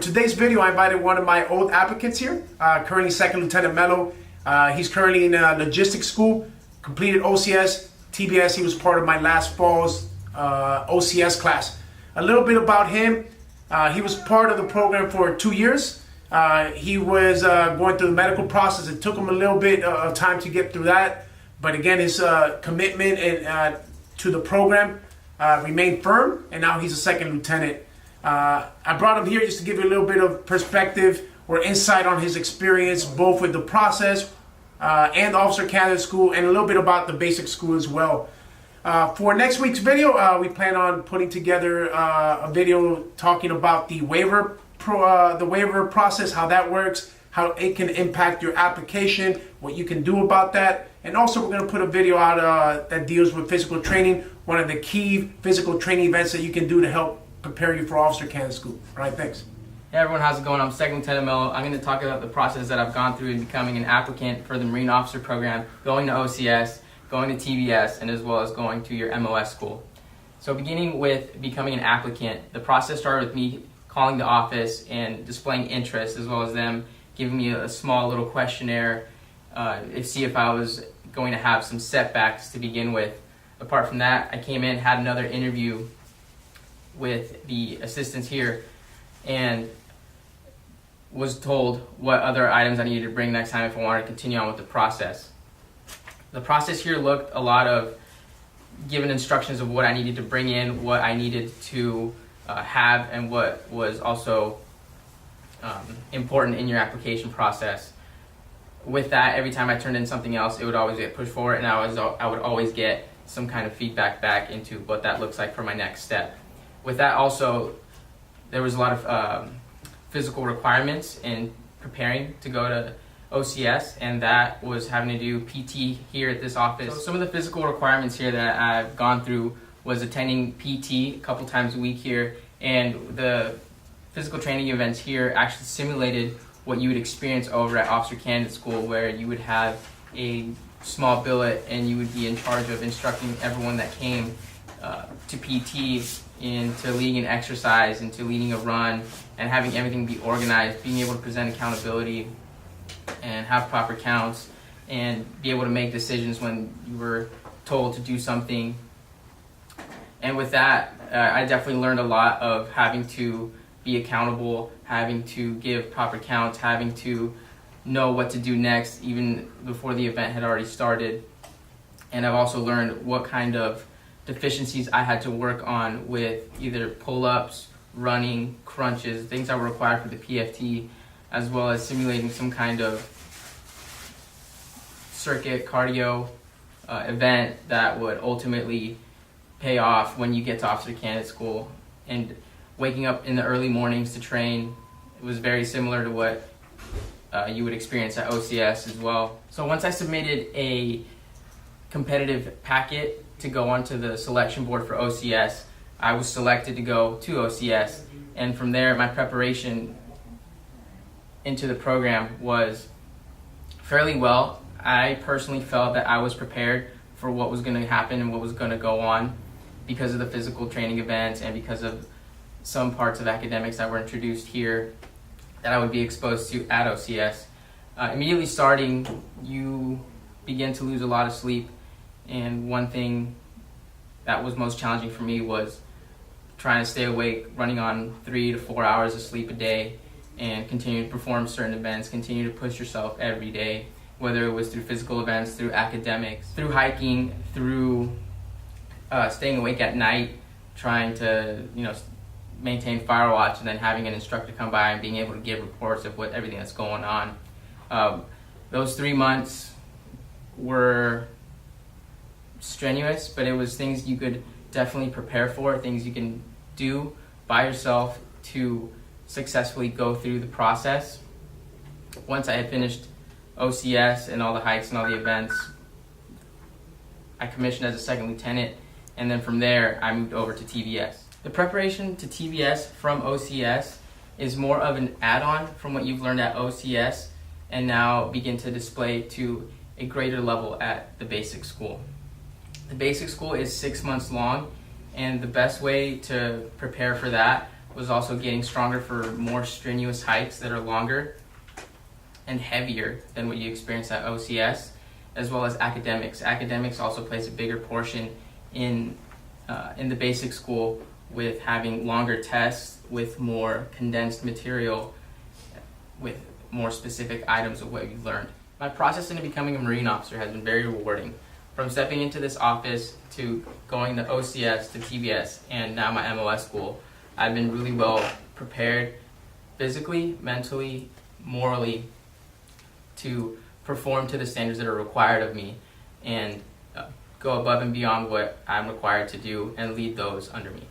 today's video, I invited one of my old applicants here, currently Second Lieutenant Melo. He's currently in logistics school, completed OCS, TBS. He was part of my last fall's OCS class. A little bit about him. He was part of the program for 2 years. He was going through the medical process. It took him a little bit of time to get through that. But again, his commitment to the program remained firm, and now he's a second lieutenant. I brought him here just to give you a little bit of perspective or insight on his experience, both with the process and Officer Candidate School, and a little bit about the basic school as well. For next week's video, we plan on putting together a video talking about the waiver process, how that works, how it can impact your application, what you can do about that. And also we're going to put a video out that deals with physical training, one of the key physical training events that you can do to help prepare you for Officer Candidate School. All right, thanks. Hey everyone, how's it going? I'm Second Lieutenant Melo. I'm going to talk about the process that I've gone through in becoming an applicant for the Marine Officer Program, going to OCS, going to TBS, and as well as going to your MOS school. So beginning with becoming an applicant, the process started with me calling the office and displaying interest, as well as them giving me a small little questionnaire to see if I was going to have some setbacks to begin with. Apart from that, I came in, had another interview with the assistants here, and was told what other items I needed to bring next time if I wanted to continue on with the process. The process here looked a lot of given instructions of what I needed to bring in, what I needed to have, and what was also important in your application process. With that, every time I turned in something else, it would always get pushed forward, and I would always get some kind of feedback back into what that looks like for my next step. With that also, there was a lot of physical requirements in preparing to go to OCS, and that was having to do PT here at this office. So some of the physical requirements here that I've gone through was attending PT a couple times a week here, and the physical training events here actually simulated what you would experience over at Officer Candidate School, where you would have a small billet and you would be in charge of instructing everyone that came to PT into leading an exercise, into leading a run, and having everything be organized, being able to present accountability and have proper counts, and be able to make decisions when you were told to do something. And with that, I definitely learned a lot of having to be accountable, having to give proper counts, having to know what to do next even before the event had already started. And I've also learned what kind of deficiencies I had to work on with either pull-ups, running, crunches, things that were required for the PFT, as well as simulating some kind of circuit cardio event that would ultimately pay off when you get to Officer Candidate School. And waking up in the early mornings to train, it was very similar to what you would experience at OCS as well. So once I submitted a competitive packet to go onto the selection board for OCS, I was selected to go to OCS, and from there my preparation into the program was fairly well. I personally felt that I was prepared for what was going to happen and what was going to go on because of the physical training events and because of some parts of academics that were introduced here that I would be exposed to at OCS. Immediately starting, you begin to lose a lot of sleep, and one thing that was most challenging for me was trying to stay awake, running on 3 to 4 hours of sleep a day, and continue to perform certain events, continue to push yourself every day, whether it was through physical events, through academics, through hiking, through staying awake at night, trying to maintain fire watch, and then having an instructor come by and being able to give reports of everything that's going on. Those 3 months were strenuous, but it was things you could definitely prepare for, things you can do by yourself to successfully go through the process. Once I had finished OCS and all the hikes and all the events, I commissioned as a second lieutenant, and then from there I moved over to TBS. The preparation to TBS from OCS is more of an add-on from what you've learned at OCS, and now begin to display to a greater level at the basic school. The basic school is 6 months long, and the best way to prepare for that was also getting stronger for more strenuous hikes that are longer and heavier than what you experience at OCS, as well as academics. Academics also plays a bigger portion in the basic school, with having longer tests, with more condensed material, with more specific items of what you've learned. My process into becoming a Marine officer has been very rewarding. From stepping into this office to going to OCS to TBS and now my MOS school, I've been really well prepared physically, mentally, morally to perform to the standards that are required of me and go above and beyond what I'm required to do and lead those under me.